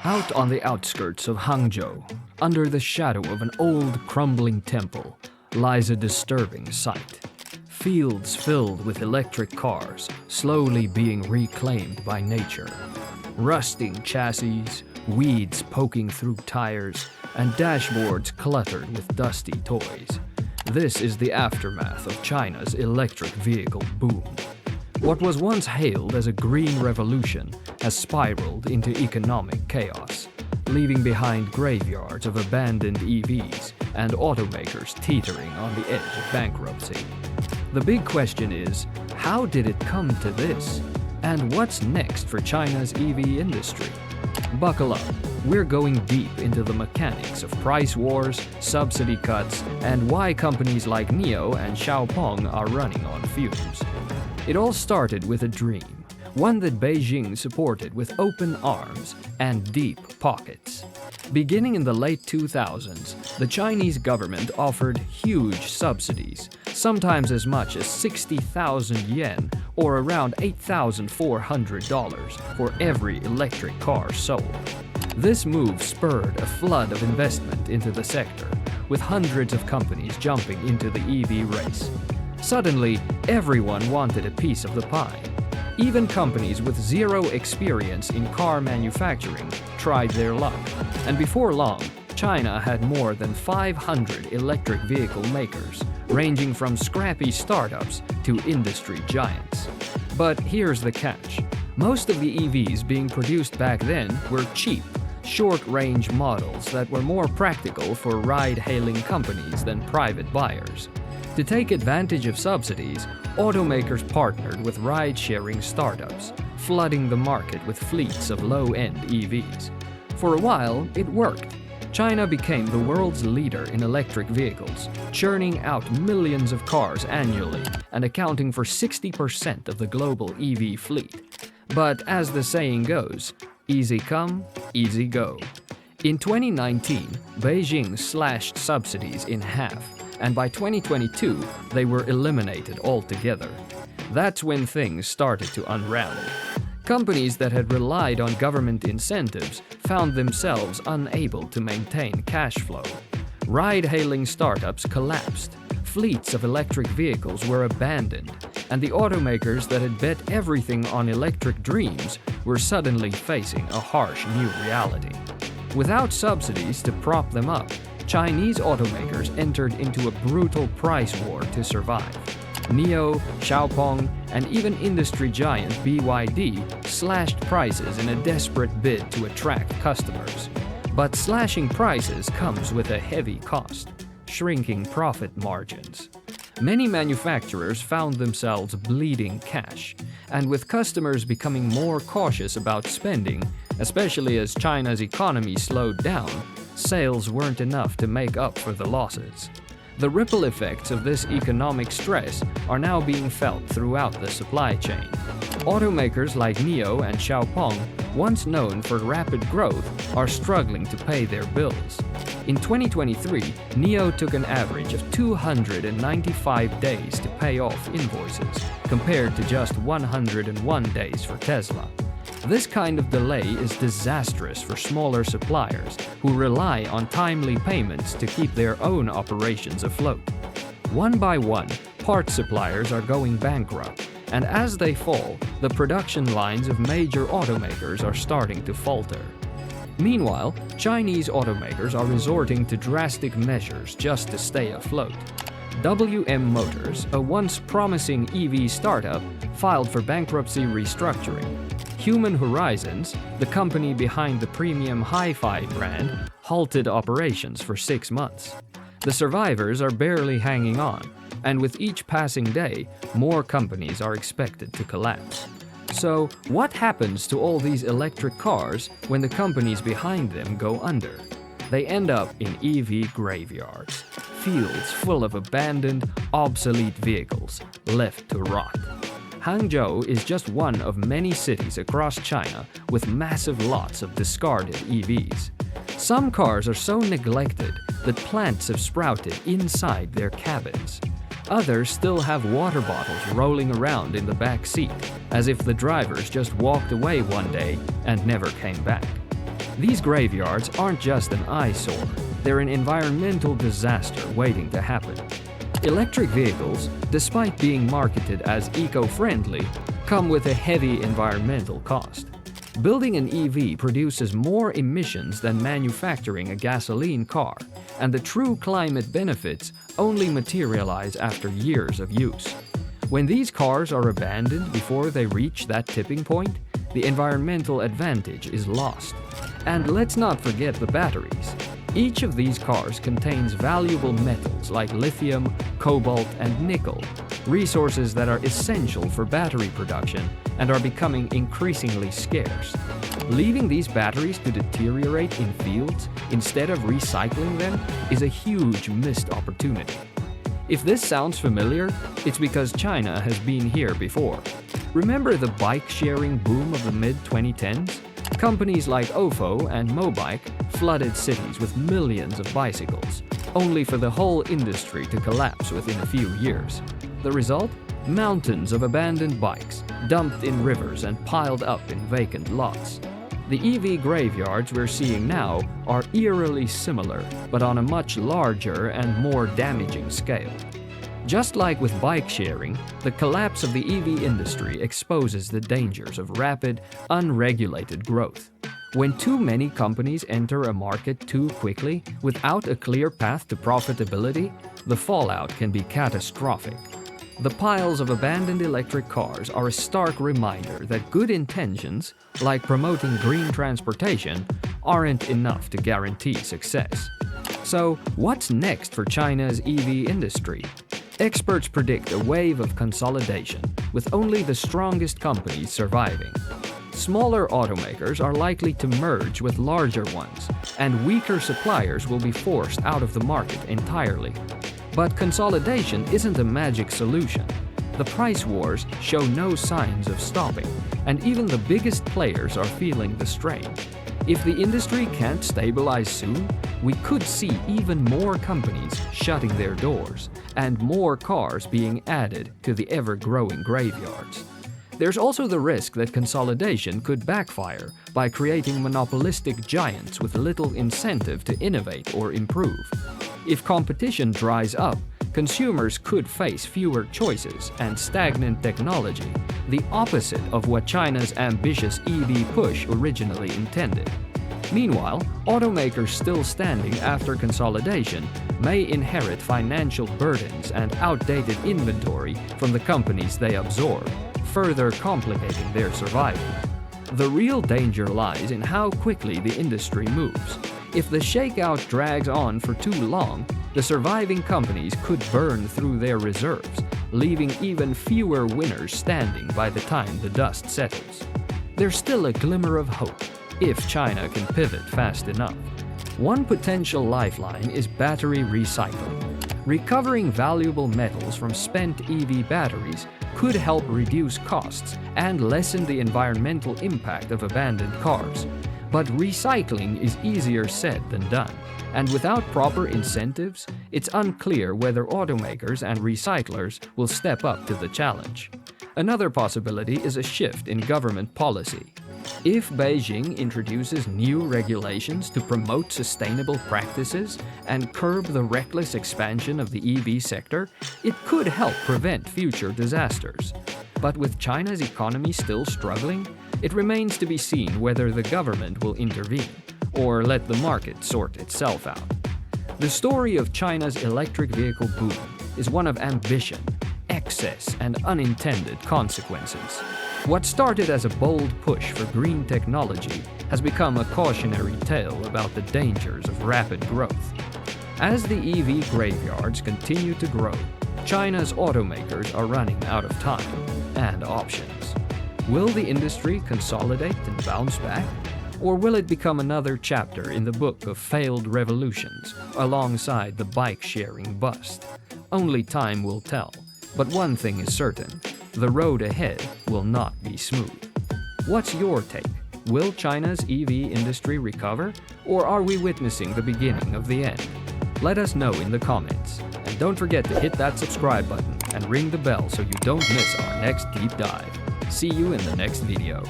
Out on the outskirts of Hangzhou, under the shadow of an old crumbling temple, lies a disturbing sight. Fields filled with electric cars, slowly being reclaimed by nature. Rusting chassis, weeds poking through tires, and dashboards cluttered with dusty toys. This is the aftermath of China's electric vehicle boom. What was once hailed as a green revolution has spiraled into economic chaos, leaving behind graveyards of abandoned EVs and automakers teetering on the edge of bankruptcy. The big question is, how did it come to this? And what's next for China's EV industry? Buckle up, we're going deep into the mechanics of price wars, subsidy cuts, and why companies like Nio and Xiaopeng are running on fumes. It all started with a dream, one that Beijing supported with open arms and deep pockets. Beginning in the late 2000s, the Chinese government offered huge subsidies, sometimes as much as 60,000 yen or around $8,400 for every electric car sold. This move spurred a flood of investment into the sector, with hundreds of companies jumping into the EV race. Suddenly, everyone wanted a piece of the pie. Even companies with zero experience in car manufacturing tried their luck, and before long, China had more than 500 electric vehicle makers, ranging from scrappy startups to industry giants. But here's the catch. Most of the EVs being produced back then were cheap, short-range models that were more practical for ride-hailing companies than private buyers. To take advantage of subsidies, automakers partnered with ride-sharing startups, flooding the market with fleets of low-end EVs. For a while, it worked. China became the world's leader in electric vehicles, churning out millions of cars annually and accounting for 60% of the global EV fleet. But as the saying goes, easy come, easy go. In 2019, Beijing slashed subsidies in half, and by 2022, they were eliminated altogether. That's when things started to unravel. Companies that had relied on government incentives found themselves unable to maintain cash flow. Ride-hailing startups collapsed, fleets of electric vehicles were abandoned, and the automakers that had bet everything on electric dreams were suddenly facing a harsh new reality. Without subsidies to prop them up, Chinese automakers entered into a brutal price war to survive. Nio, Xiaopeng, and even industry giant BYD slashed prices in a desperate bid to attract customers. But slashing prices comes with a heavy cost: shrinking profit margins. Many manufacturers found themselves bleeding cash, and with customers becoming more cautious about spending, especially as China's economy slowed down, sales weren't enough to make up for the losses. The ripple effects of this economic stress are now being felt throughout the supply chain. Automakers like Nio and Xiaopeng, once known for rapid growth, are struggling to pay their bills. In 2023, Nio took an average of 295 days to pay off invoices, compared to just 101 days for Tesla. This kind of delay is disastrous for smaller suppliers who rely on timely payments to keep their own operations afloat. One by one, parts suppliers are going bankrupt, and as they fall, the production lines of major automakers are starting to falter. Meanwhile, Chinese automakers are resorting to drastic measures just to stay afloat. WM Motors, a once promising EV startup, filed for bankruptcy restructuring. Human Horizons, the company behind the premium hi-fi brand, halted operations for 6 months. The survivors are barely hanging on, and with each passing day, more companies are expected to collapse. So, what happens to all these electric cars when the companies behind them go under? They end up in EV graveyards, fields full of abandoned, obsolete vehicles left to rot. Hangzhou is just one of many cities across China with massive lots of discarded EVs. Some cars are so neglected that plants have sprouted inside their cabins. Others still have water bottles rolling around in the back seat, as if the drivers just walked away one day and never came back. These graveyards aren't just an eyesore, they're an environmental disaster waiting to happen. Electric vehicles, despite being marketed as eco-friendly, come with a heavy environmental cost. Building an EV produces more emissions than manufacturing a gasoline car, and the true climate benefits only materialize after years of use. When these cars are abandoned before they reach that tipping point, the environmental advantage is lost. And let's not forget the batteries. Each of these cars contains valuable metals like lithium, cobalt, and nickel, resources that are essential for battery production and are becoming increasingly scarce. Leaving these batteries to deteriorate in fields instead of recycling them is a huge missed opportunity. If this sounds familiar, it's because China has been here before. Remember the bike-sharing boom of the mid-2010s? Companies like Ofo and Mobike flooded cities with millions of bicycles, only for the whole industry to collapse within a few years. The result? Mountains of abandoned bikes, dumped in rivers and piled up in vacant lots. The EV graveyards we're seeing now are eerily similar, but on a much larger and more damaging scale. Just like with bike sharing, the collapse of the EV industry exposes the dangers of rapid, unregulated growth. When too many companies enter a market too quickly without a clear path to profitability, the fallout can be catastrophic. The piles of abandoned electric cars are a stark reminder that good intentions, like promoting green transportation, aren't enough to guarantee success. So, what's next for China's EV industry? Experts predict a wave of consolidation, with only the strongest companies surviving. Smaller automakers are likely to merge with larger ones, and weaker suppliers will be forced out of the market entirely. But consolidation isn't a magic solution. The price wars show no signs of stopping, and even the biggest players are feeling the strain. If the industry can't stabilize soon, we could see even more companies shutting their doors and more cars being added to the ever-growing graveyards. There's also the risk that consolidation could backfire by creating monopolistic giants with little incentive to innovate or improve. If competition dries up, consumers could face fewer choices and stagnant technology, the opposite of what China's ambitious EV push originally intended. Meanwhile, automakers still standing after consolidation may inherit financial burdens and outdated inventory from the companies they absorb, further complicating their survival. The real danger lies in how quickly the industry moves. If the shakeout drags on for too long, the surviving companies could burn through their reserves, leaving even fewer winners standing by the time the dust settles. There's still a glimmer of hope, if China can pivot fast enough. One potential lifeline is battery recycling. Recovering valuable metals from spent EV batteries could help reduce costs and lessen the environmental impact of abandoned cars. But recycling is easier said than done, and without proper incentives, it's unclear whether automakers and recyclers will step up to the challenge. Another possibility is a shift in government policy. If Beijing introduces new regulations to promote sustainable practices and curb the reckless expansion of the EV sector, it could help prevent future disasters. But with China's economy still struggling, it remains to be seen whether the government will intervene or let the market sort itself out. The story of China's electric vehicle boom is one of ambition, excess, and unintended consequences. What started as a bold push for green technology has become a cautionary tale about the dangers of rapid growth. As the EV graveyards continue to grow, China's automakers are running out of time and options. Will the industry consolidate and bounce back? Or will it become another chapter in the book of failed revolutions alongside the bike-sharing bust? Only time will tell. But one thing is certain, the road ahead will not be smooth. What's your take? Will China's EV industry recover? Or are we witnessing the beginning of the end? Let us know in the comments. And don't forget to hit that subscribe button and ring the bell so you don't miss our next deep dive. See you in the next video.